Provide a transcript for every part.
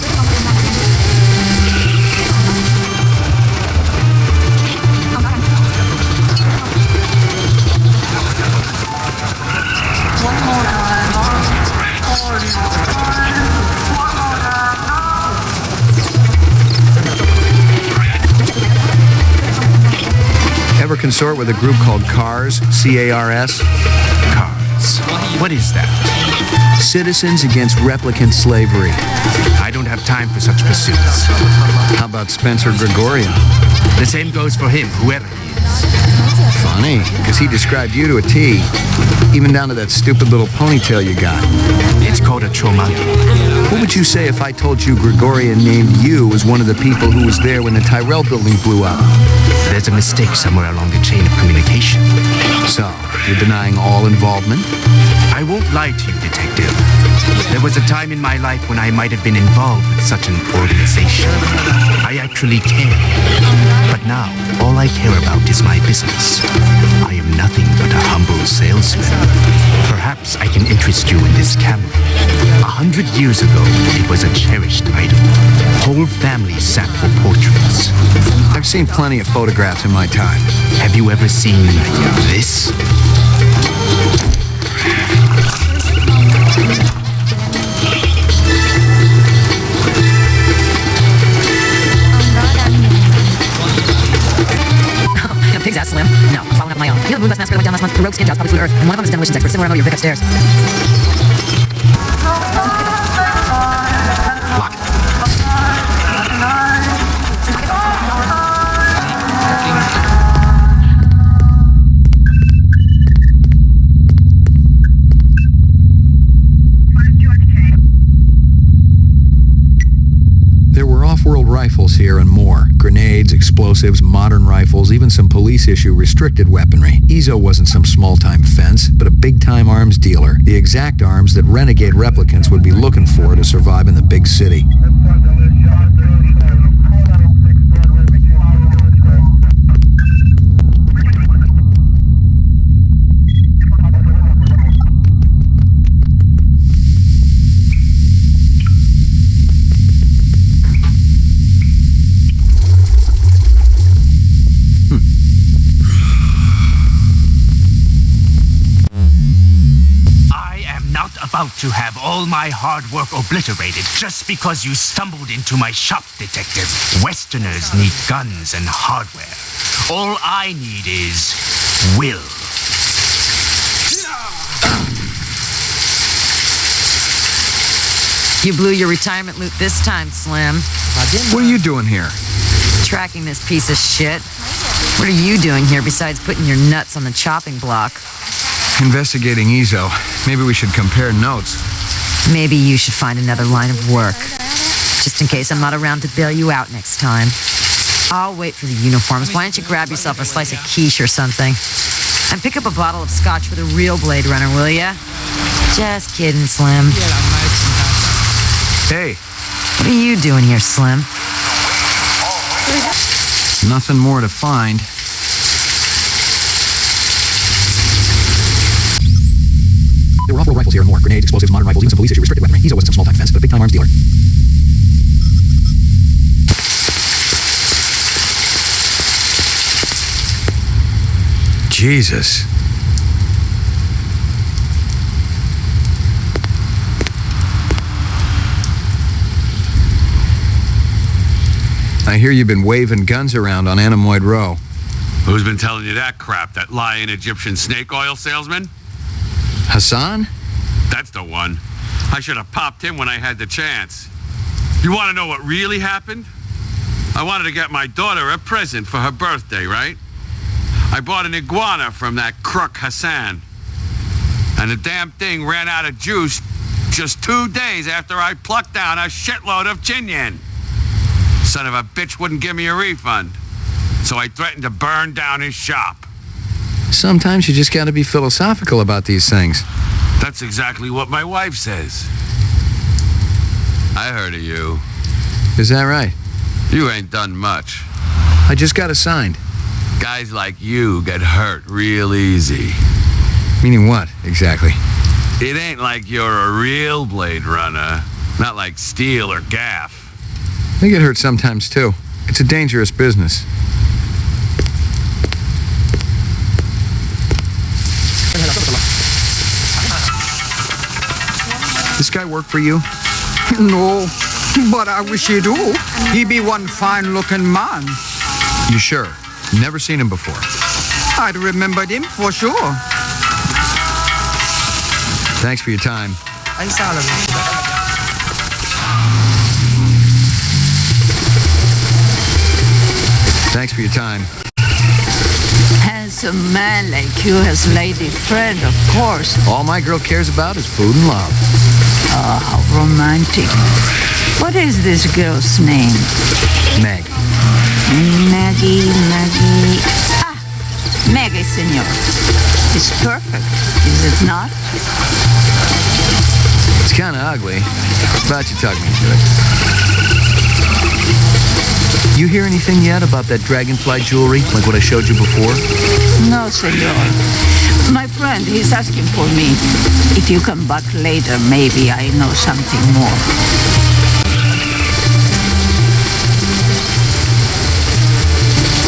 you. Ever consort with a group called CARS? C-A-R-S? Cars. What is that? Citizens Against Replicant Slavery. I don't have time for such pursuits. How about Spencer Gregorian? The same goes for him, whoever he is. Funny, because he described you to a T. Even down to that stupid little ponytail you got. It's called a chomagi. What would you say if I told you Gregorian named you as one of the people who was there when the Tyrell building blew up? There's a mistake somewhere along the chain of communication. So, you're denying all involvement? I won't lie to you, Detective. There was a time in my life when I might have been involved with such an organization. I actually cared. But now, all I care about is my business. I am nothing but a humble salesman. Perhaps I can interest you in this camera. 100 years ago, it was a cherished item. Whole families sat for portraits. I've seen plenty of photographs in my time. Have you ever seen this? Pig's ass, Slim. No, I'm following up my own. You know the Moonbus massacre that went down last month? The rogue skin jobs probably flew to Earth, and one of them is a demolitions expert. Similar to your Vic upstairs. Lock. There were off-world rifles here and more. Grenades, explosives, modern rifles, even some police-issue restricted weaponry. Ezo wasn't some small-time fence, but a big-time arms dealer. The exact arms that renegade replicants would be looking for to survive in the big city. About to have all my hard work obliterated just because you stumbled into my shop, Detective. Westerners need guns and hardware. All I need is will. You blew your retirement loot this time, Slim. What are you doing here? Tracking this piece of shit. What are you doing here besides putting your nuts on the chopping block? Investigating Ezo. Maybe we should compare notes. Maybe you should find another line of work. Just in case I'm not around to bail you out next time. I'll wait for the uniforms. Why don't you grab yourself a slice of quiche or something? And pick up a bottle of scotch for the real Blade Runner, will ya? Just kidding, Slim. Hey. What are you doing here, Slim? Nothing more to find. There were off-road rifles here and more. Grenades, explosives, modern rifles, even some police-issue restricted weaponry. Ezo wasn't some small-time fence, but a big-time arms dealer. Jesus. I hear you've been waving guns around on Anemoid Row. Who's been telling you that crap? That lying Egyptian snake oil salesman? Hassan? That's the one. I should have popped him when I had the chance. You want to know what really happened? I wanted to get my daughter a present for her birthday, right? I bought an iguana from that crook Hassan. And the damn thing ran out of juice just 2 days after I plucked down a shitload of Chinyan. Son of a bitch wouldn't give me a refund. So I threatened to burn down his shop. Sometimes you just gotta be philosophical about these things. That's exactly what my wife says. I heard of you. Is that right? You ain't done much. I just got assigned. Guys like you get hurt real easy. Meaning what, exactly? It ain't like you're a real Blade Runner. Not like steel or gaff. They get hurt sometimes, too. It's a dangerous business. This guy work for you? No, but I wish he do. He be one fine-looking man. You sure? Never seen him before. I'd remembered him for sure. Thanks for your time. Thanks for your time. Handsome man like you has lady friend, of course. All my girl cares about is food and love. Oh, how romantic. What is this girl's name? Meg. Maggie. Ah, Maggie, senor. It's perfect, is it not? It's kind of ugly, but you talk me into it. You hear anything yet about that dragonfly jewelry, like what I showed you before? No, senor. My friend, he's asking for me. If you come back later, maybe I know something more.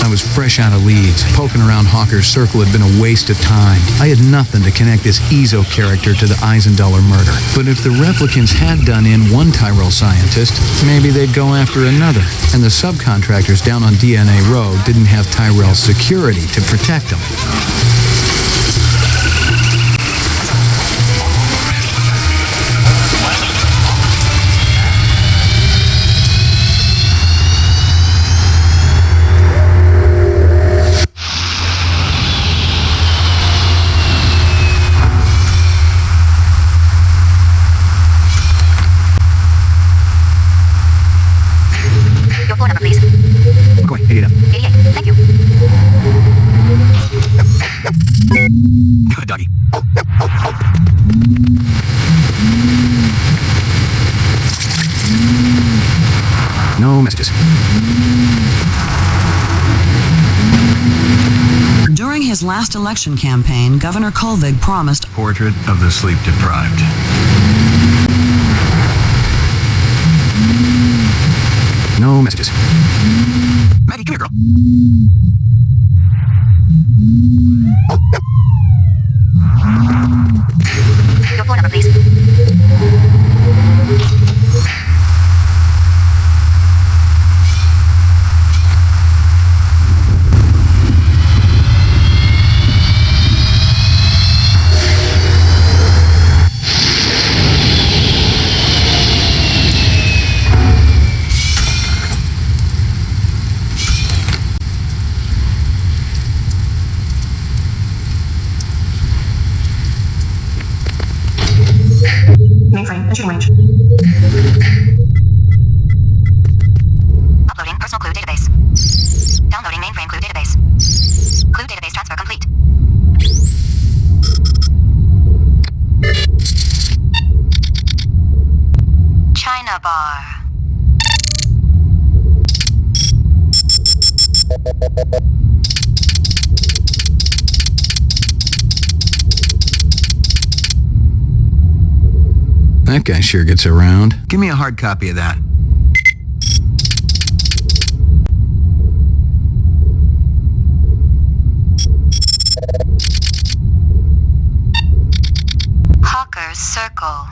I was fresh out of Leeds. Poking around Hawker's Circle had been a waste of time. I had nothing to connect this Ezo character to the Eisendaler murder. But if the replicants had done in one Tyrell scientist, maybe they'd go after another. And the subcontractors down on DNA Road didn't have Tyrell's security to protect them. No messages. During his last election campaign, Governor Kolvig promised Portrait of the sleep deprived. No messages. Maggie, come here, girl. Your phone number, please. Mainframe, entering range. Uploading personal clue database. Downloading mainframe clue database. Clue database transfer complete. China bar. That guy sure gets around. Give me a hard copy of that. Hawker's Circle.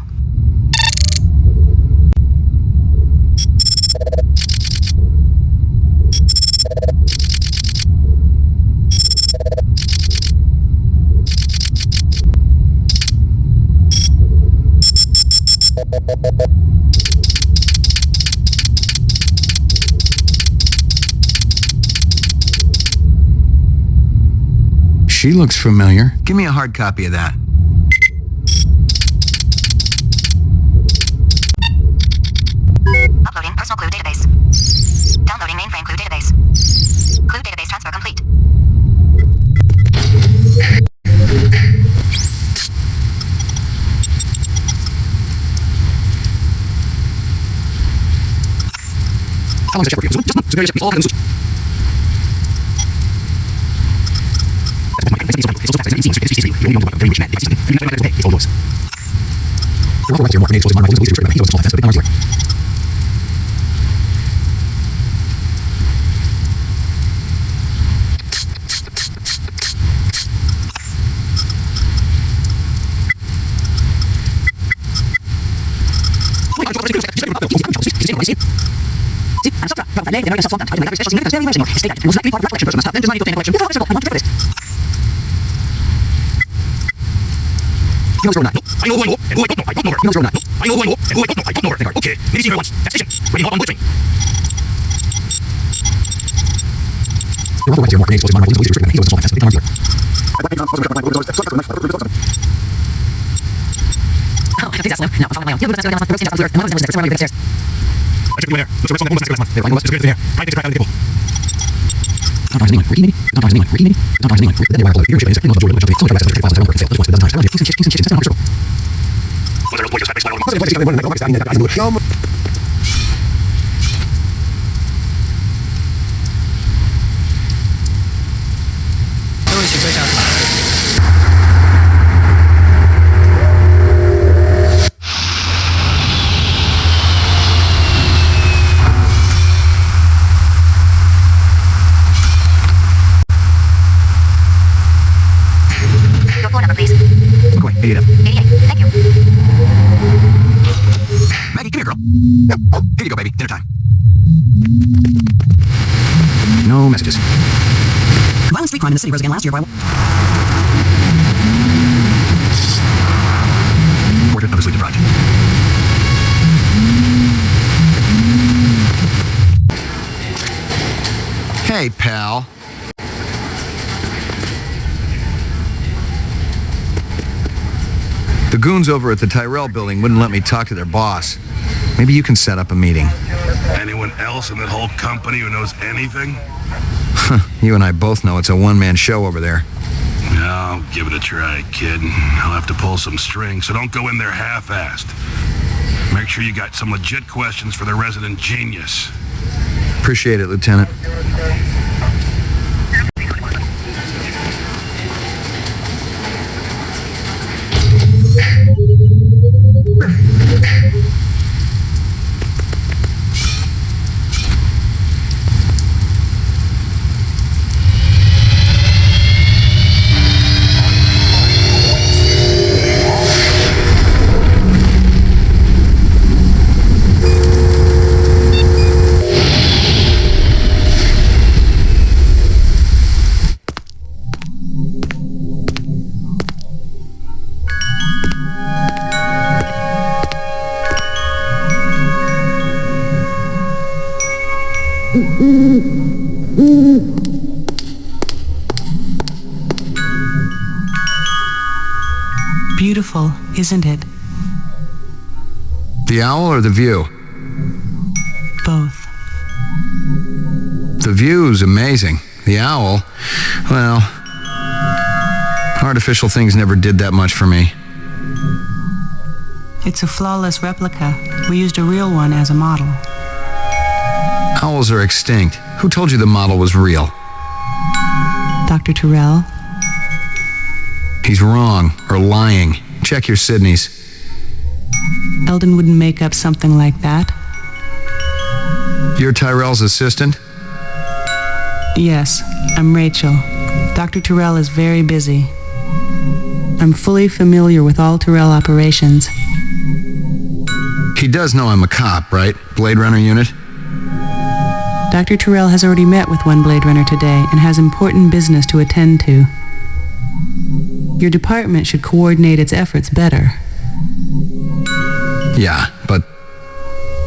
She looks familiar. Give me a hard copy of that. Uploading personal clue database. Downloading mainframe clue database. Clue database transfer complete. How long is the check for you? Your floor number, please. Okay, 88. 88. Thank you. Maggie, come here, girl. Here you go, baby. Dinner time. No messages. Violent street crime in the city rose again last year by... Portrait of a sleep deprived. Hey, pal. The goons over at the Tyrell building wouldn't let me talk to their boss. Maybe you can set up a meeting. Anyone else in that whole company who knows anything? You and I both know it's a one-man show over there. I'll give it a try, kid. I'll have to pull some strings, so don't go in there half-assed. Make sure you got some legit questions for the resident genius. Appreciate it, Lieutenant. Beautiful, isn't it? The owl or the view? Both. The view's amazing. The owl, well, artificial things never did that much for me. It's a flawless replica. We used a real one as a model. Owls are extinct. Who told you the model was real? Dr. Tyrell? He's wrong or lying. Check your Sydneys. Eldon wouldn't make up something like that. You're Tyrell's assistant? Yes, I'm Rachel. Dr. Tyrell is very busy. I'm fully familiar with all Tyrell operations. He does know I'm a cop, right? Blade Runner unit? Dr. Tyrell has already met with one Blade Runner today and has important business to attend to. Your department should coordinate its efforts better. Yeah, but...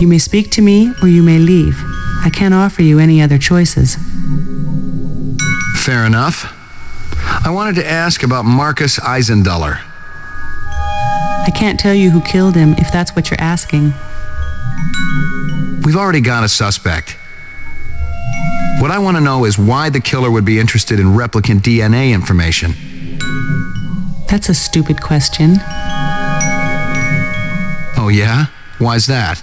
You may speak to me or you may leave. I can't offer you any other choices. Fair enough. I wanted to ask about Marcus Eisenduller. I can't tell you who killed him if that's what you're asking. We've already got a suspect. What I want to know is why the killer would be interested in replicant DNA information. That's a stupid question. Oh yeah? Why's that?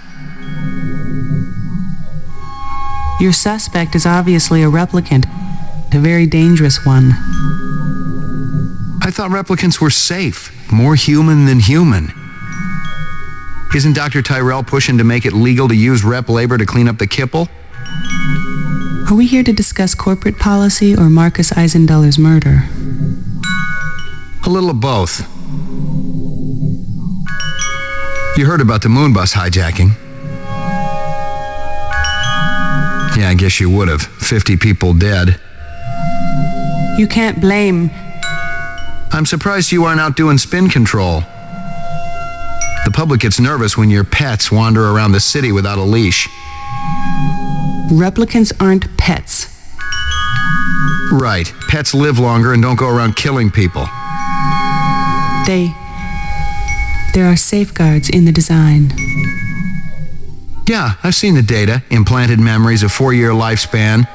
Your suspect is obviously a replicant, a very dangerous one. I thought replicants were safe, more human than human. Isn't Dr. Tyrell pushing to make it legal to use rep labor to clean up the kipple? Are we here to discuss corporate policy or Marcus Eisendoller's murder? A little of both. You heard about the Moonbus hijacking. Yeah, I guess you would have. 50 people dead. You can't blame... I'm surprised you aren't out doing spin control. The public gets nervous when your pets wander around the city without a leash. Replicants aren't pets. Right. Pets live longer and don't go around killing people. There are safeguards in the design. Yeah, I've seen the data. Implanted memories, a 4-year lifespan.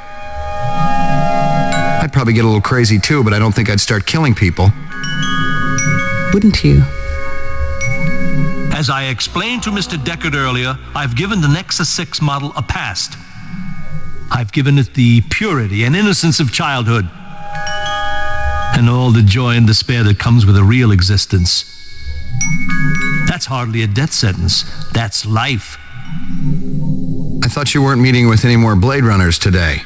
I'd probably get a little crazy too, but I don't think I'd start killing people. Wouldn't you? As I explained to Mr. Deckard earlier, I've given the Nexus 6 model a past. I've given it the purity and innocence of childhood, and all the joy and despair that comes with a real existence. That's hardly a death sentence. That's life. I thought you weren't meeting with any more Blade Runners today.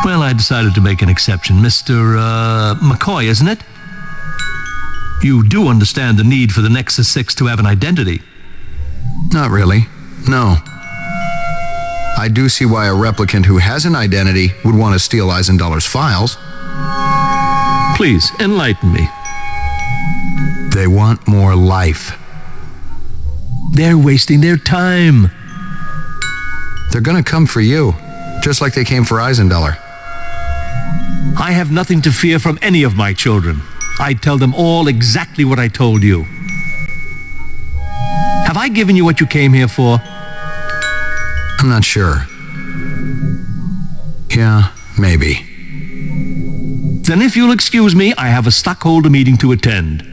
Well, I decided to make an exception. Mr. McCoy, isn't it? You do understand the need for the Nexus 6 to have an identity. Not really. No. I do see why a replicant who has an identity would want to steal Eisendoller's files. Please, enlighten me. They want more life. They're wasting their time. They're gonna come for you, just like they came for Eisendoller. I have nothing to fear from any of my children. I tell them all exactly what I told you. Have I given you what you came here for? I'm not sure. Yeah, maybe. Then if you'll excuse me, I have a stockholder meeting to attend.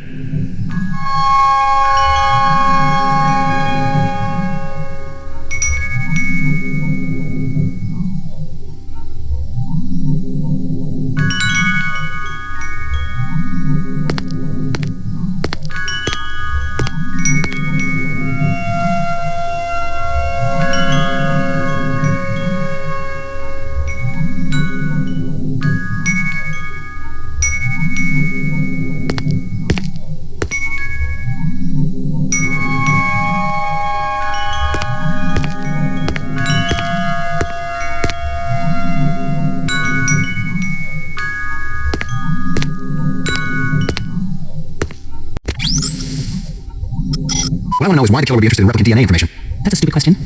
What I want to know is why the killer would be interested in replicant DNA information. That's a stupid question.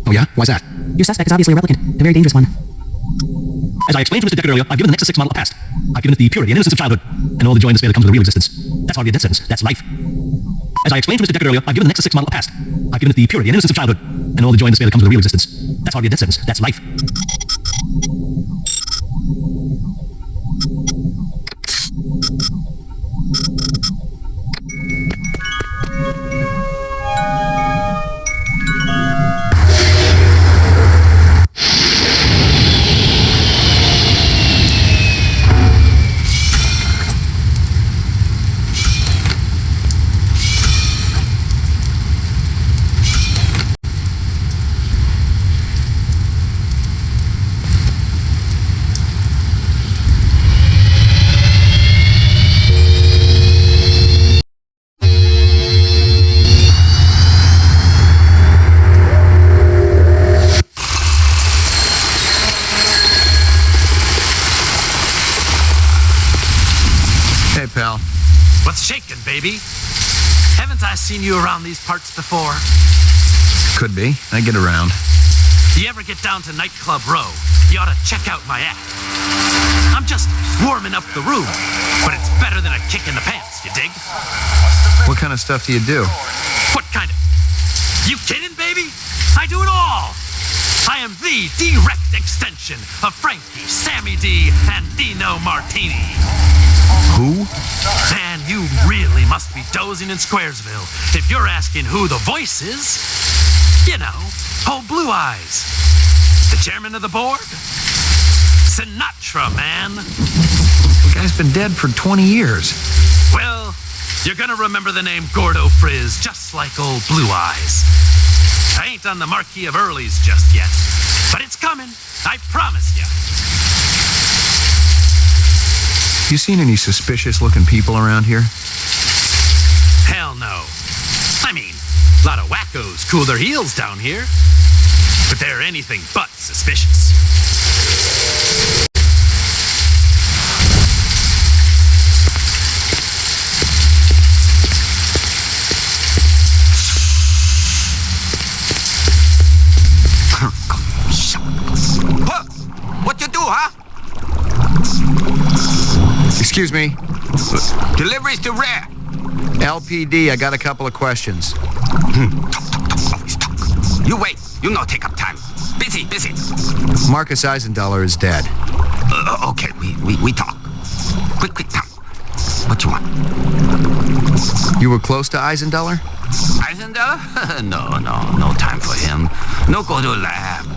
Oh yeah? Why's that? Your suspect is obviously a replicant, a very dangerous one. As I explained to Mr. Deckard earlier, I've given the Nexus 6 model a past. I've given it the purity and innocence of childhood, and all the joy and despair that comes with a real existence. That's hardly a death sentence. That's life. As I explained to Mr. Deckard earlier, I've given the Nexus 6 model a past. I've given it the purity and innocence of childhood, and all the joy and despair that comes with a real existence. That's hardly a death sentence. That's life. Hey, pal. What's shaking, baby? Haven't I seen you around these parts before? Could be. I get around. You ever get down to Nightclub Row, you ought to check out my act. I'm just warming up the room, but it's better than a kick in the pants, you dig? What kind of stuff do you do? What kind of... You kidding, baby? I do it all! I am the direct extension of Frankie, Sammy D, and Dino Martini. Who? Man, you really must be dozing in Squaresville if you're asking who the voice is. You know, old Blue Eyes. The chairman of the board? Sinatra, man. The guy's been dead for 20 years. Well, you're gonna remember the name Gordo Frizz just like old Blue Eyes. I ain't on the Marquis of Early's just yet, but it's coming. I promise you. You seen any suspicious-looking people around here? Hell no. I mean, a lot of wackos cool their heels down here, but they're anything but suspicious. What you do, huh? Excuse me. Deliveries to where? LPD, I got a couple of questions. Talk, always talk. You wait. You no take up time. Busy. Marcus Eisendaler is dead. Okay, we talk. Quick talk. What you want? You were close to Eisendaler? Eisendaler? No time for him. No go to lab.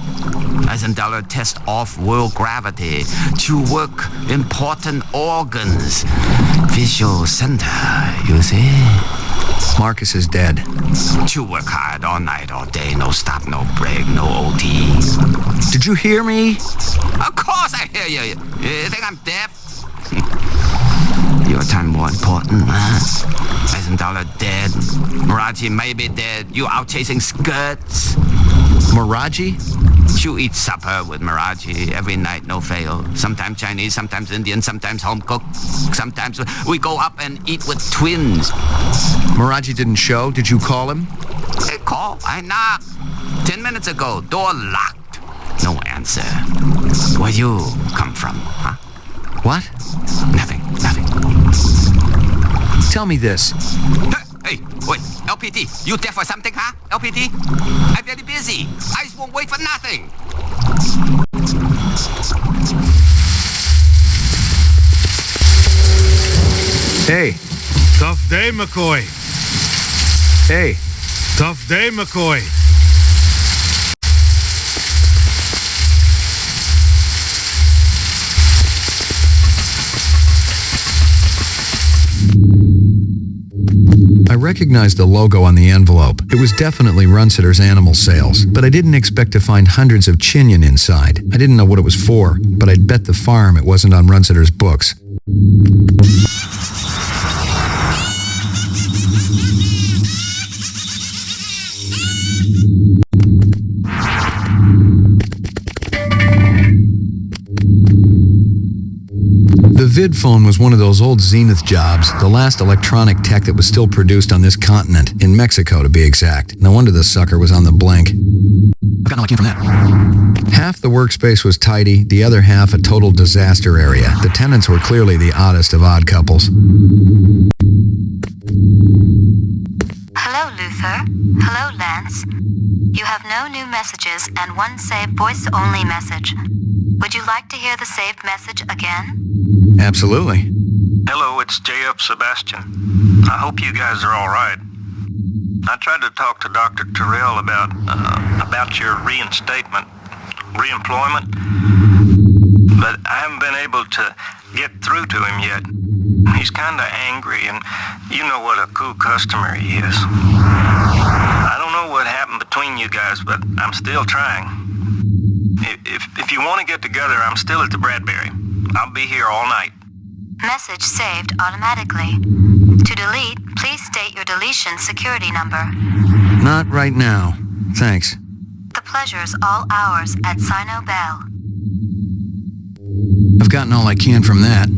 Eisendaler test off world gravity to work important organs. Visual center, you see? Marcus is dead. To work hard all night, all day. No stop, no break, no OT. Did you hear me? Of course I hear you. You think I'm deaf? Your time more important, huh? Eisendaler dead. Maraji may be dead. You out chasing skirts. Maraji? You eat supper with Maraji every night, no fail. Sometimes Chinese, sometimes Indian, sometimes home cooked. Sometimes we go up and eat with twins. Maraji didn't show. Did you call him? Hey, call. I knocked. 10 minutes ago. Door locked. No answer. Where you come from, huh? What? Nothing. Tell me this. Hey, wait. LPD, you there for something, huh? LPD? I'm very busy. Eyes won't wait for nothing. Hey. Tough day, McCoy. Hey. Tough day, McCoy. I recognized the logo on the envelope. It was definitely Runsitter's animal sales, but I didn't expect to find hundreds of chinion inside. I didn't know what it was for, but I'd bet the farm it wasn't on Runsitter's books. The VidPhone was one of those old Zenith jobs, the last electronic tech that was still produced on this continent, in Mexico to be exact. No wonder the sucker was on the blink. I've got no idea from that. Half the workspace was tidy, the other half a total disaster area. The tenants were clearly the oddest of odd couples. Hello, Luther. Hello, Lance. You have no new messages and one saved voice-only message. Would you like to hear the saved message again? Absolutely. Hello, it's J.F. Sebastian. I hope you guys are all right. I tried to talk to Dr. Terrell about your reemployment, but I haven't been able to get through to him yet. He's kind of angry, and you know what a cool customer he is. I don't know what happened between you guys, but I'm still trying. If you want to get together, I'm still at the Bradbury. I'll be here all night. Message saved automatically. To delete, please state your deletion security number. Not right now. Thanks. The pleasure's all ours at Sino Bell. I've gotten all I can from that.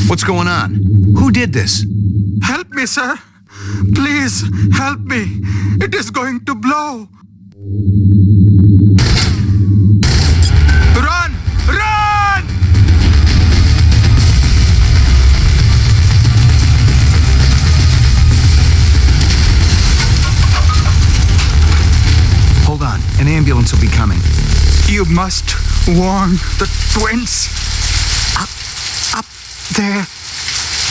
What's going on? Who did this? Help me, sir. Please, help me. It is going to blow. Run! Run! Hold on. An ambulance will be coming. You must warn the twins. Up there.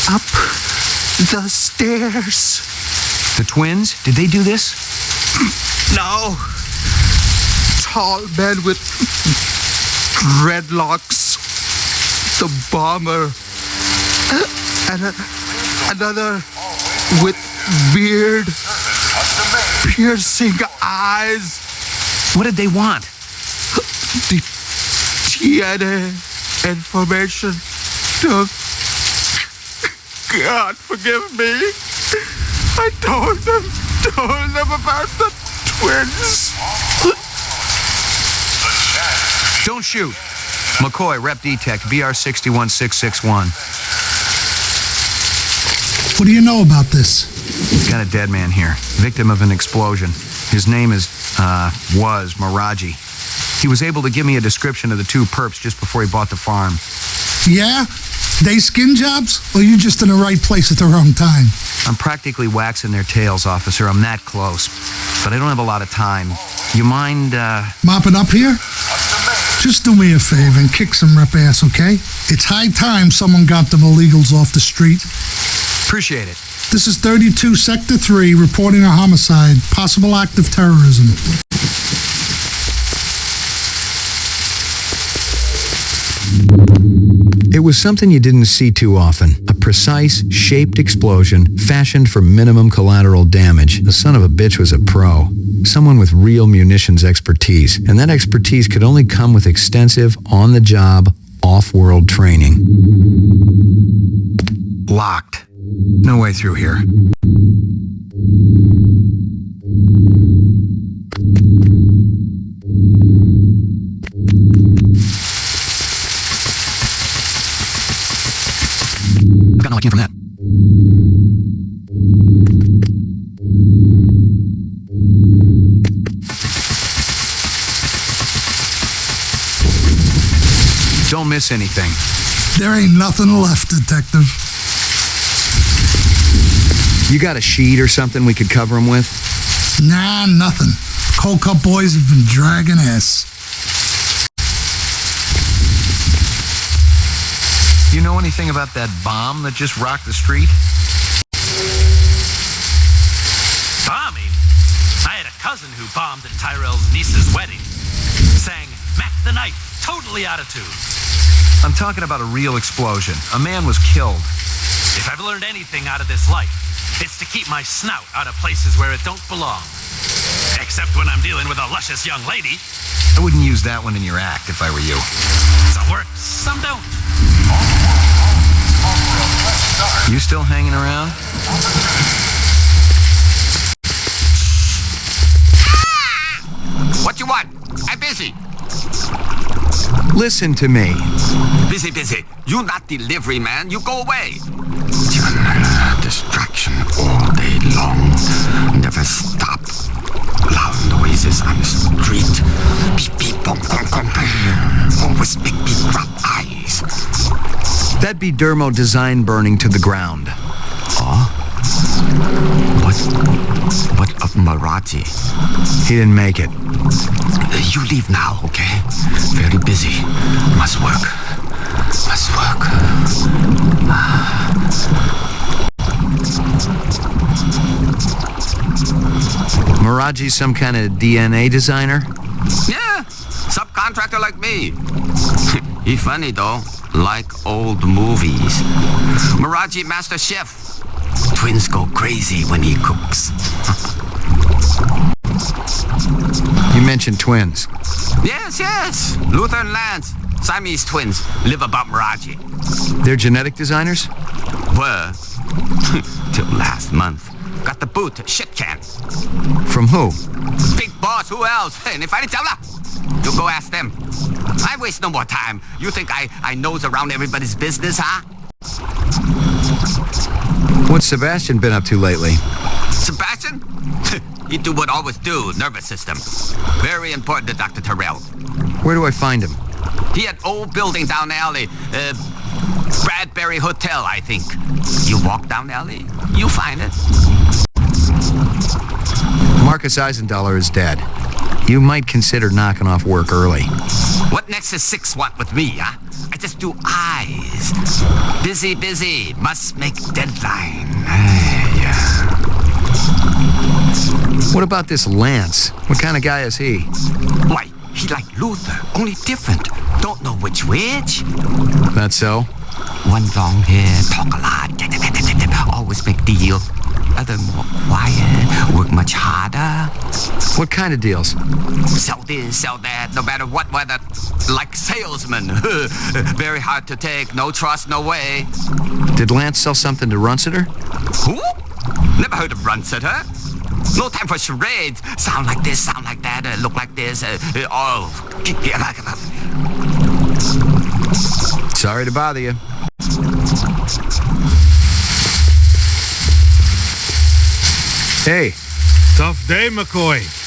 Up the stairs. The twins? Did they do this? No. Tall man with dreadlocks. The bomber. And another with beard. Piercing eyes. What did they want? The DNA information. God forgive me. I told them about the twins. Don't shoot. McCoy, Rep Detect, BR 61661. What do you know about this? Got a dead man here. Victim of an explosion. His name was Miraji. He was able to give me a description of the two perps just before he bought the farm. Yeah? They skin jobs? Or you just in the right place at the wrong time? I'm practically waxing their tails, officer. I'm that close. But I don't have a lot of time. You mind, mopping up here? Just do me a favor and kick some rep ass, okay? It's high time someone got them illegals off the street. Appreciate it. This is 32 Sector 3 reporting a homicide, possible act of terrorism. It was something you didn't see too often. A precise, shaped explosion fashioned for minimum collateral damage. The son of a bitch was a pro. Someone with real munitions expertise. And that expertise could only come with extensive, on-the-job, off-world training. Locked. No way through here. Got no idea from that. Don't miss anything. There ain't nothing left, Detective. You got a sheet or something we could cover them with? Nah, nothing. Cold Cup boys have been dragging ass. You know anything about that bomb that just rocked the street? Bombing? I had a cousin who bombed at Tyrell's niece's wedding. Sang Mac the Knife, totally out of tune. I'm talking about a real explosion. A man was killed. If I've learned anything out of this life, it's to keep my snout out of places where it don't belong. Except when I'm dealing with a luscious young lady. I wouldn't use that one in your act if I were you. Some work, some don't. You still hanging around? What you want? I'm busy. Listen to me. Busy. You not delivery man. You go away. Distraction all day long. Never stop. Loud noises on the street. Beep, beep, bum, bum, bum. Always make me drop eyes. That'd be Dermo design burning to the ground. Oh? What of Miraji? He didn't make it. You leave now, okay? Very busy. Must work. Miraji's some kind of DNA designer? Yeah, subcontractor like me. He funny though, like old movies. Miraji master chef. Twins go crazy when he cooks. You mentioned twins. Yes. Luther and Lance, Siamese twins, live above Miraji. They're genetic designers? Were. Till last month. Got the boot, shit can. From who? Big boss, who else? And if I didn't tell ya, you go ask them. I waste no more time. You think I nose around everybody's business, huh? What's Sebastian been up to lately? Sebastian? He do what always do, nervous system. Very important to Dr. Tyrell. Where do I find him? He had old building down the alley. Bradbury Hotel, I think. You walk down the alley, you find it. Marcus Eisendaler is dead. You might consider knocking off work early. What Nexus 6 want with me, huh? I just do eyes. Busy. Must make deadline. Yeah. What about this Lance? What kind of guy is he? Why, he like Luther, only different. Don't know which. That so? One long hair, talk a lot, always big deal. Other more quiet, work much harder. What kind of deals? Sell this, sell that, no matter what weather. Like salesman. Very hard to take, no trust, no way. Did Lance sell something to Runciter? Who? Never heard of Runciter. No time for charades. Sound like this, sound like that, look like this. Sorry to bother you. Hey. Tough day, McCoy.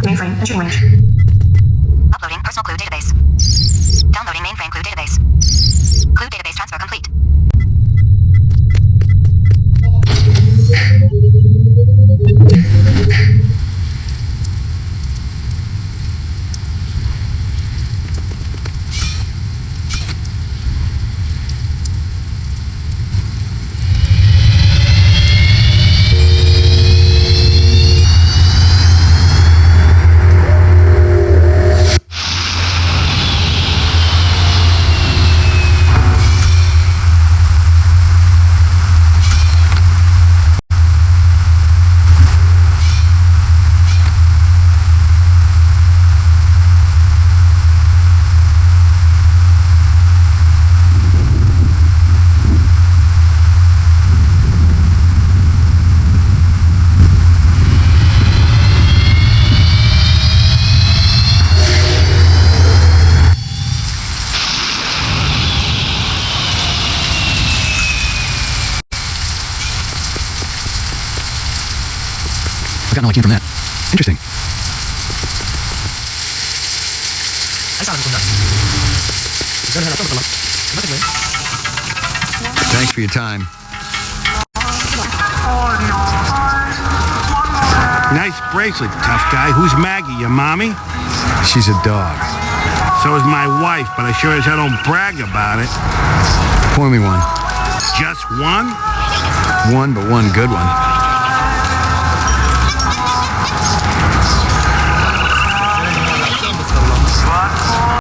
Mainframe, entering range. Uploading personal clue database. Downloading mainframe clue database. Clue database transfer complete. Forgotten how I came from that. Interesting. Thanks for your time. Nice bracelet, tough guy. Who's Maggie, your mommy? She's a dog. So is my wife, but I sure as hell don't brag about it. Pour me one. Just one? One, but one good one.